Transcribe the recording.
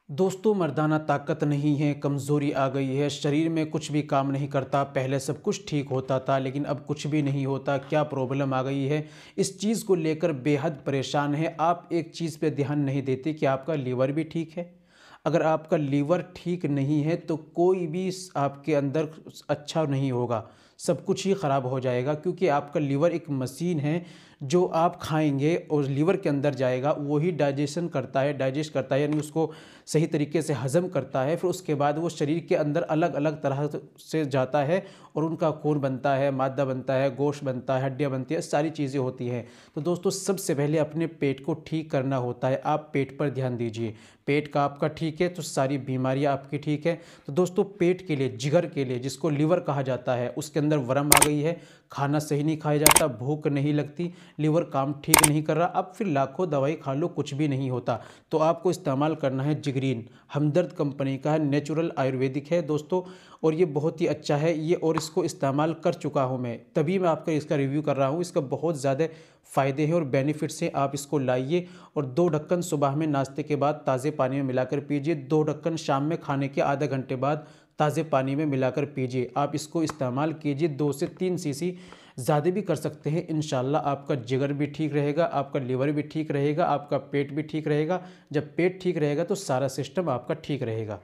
दोस्तों, मर्दाना ताकत नहीं है, कमज़ोरी आ गई है, शरीर में कुछ भी काम नहीं करता। पहले सब कुछ ठीक होता था लेकिन अब कुछ भी नहीं होता। क्या प्रॉब्लम आ गई है? इस चीज़ को लेकर बेहद परेशान है। आप एक चीज़ पे ध्यान नहीं देते कि आपका लीवर भी ठीक है। अगर आपका लीवर ठीक नहीं है तो कोई भी आपके अंदर अच्छा नहीं होगा, सब कुछ ही ख़राब हो जाएगा, क्योंकि आपका लीवर एक मशीन है। जो आप खाएंगे और लीवर के अंदर जाएगा वही डाइजेशन करता है, डाइजेस्ट करता है, यानी उसको सही तरीके से हज़म करता है। फिर उसके बाद वो शरीर के अंदर अलग अलग तरह से जाता है और उनका खून बनता है, मादा बनता है, गोश्त बनता है, हड्डियाँ बनती है, सारी चीज़ें होती हैं। तो दोस्तों, सबसे पहले अपने पेट को ठीक करना होता है। आप पेट पर ध्यान दीजिए। पेट का आपका ठीक है तो सारी बीमारियां आपकी ठीक है। तो दोस्तों, पेट के लिए, जिगर के लिए, जिसको लीवर कहा जाता है, उसके अंदर वर्म आ गई है, खाना सही नहीं खाया जाता, भूख नहीं लगती, लीवर काम ठीक नहीं कर रहा। अब फिर लाखों दवाई खा लो, कुछ भी नहीं होता। तो आपको इस्तेमाल करना है जिगरीन। हमदर्द कंपनी का है, नेचुरल आयुर्वेदिक है दोस्तों, और ये बहुत ही अच्छा है ये। और इसको इस्तेमाल कर चुका हूँ मैं, तभी मैं आपका इसका रिव्यू कर रहा हूँ। इसका बहुत ज़्यादा फ़ायदे हैं और बेनिफिट्स हैं। आप इसको लाइए और 2 ढक्कन सुबह में नाश्ते के बाद ताज़े पानी में मिलाकर पीजिए। 2 ढक्कन शाम में खाने के आधे घंटे बाद ताज़े पानी में मिलाकर पीजिए। आप इसको इस्तेमाल कीजिए, 2 से 3 सीसी, ज़्यादा भी कर सकते हैं। इंशाल्लाह आपका जिगर भी ठीक रहेगा, आपका लीवर भी ठीक रहेगा, आपका पेट भी ठीक रहेगा। जब पेट ठीक रहेगा तो सारा सिस्टम आपका ठीक रहेगा।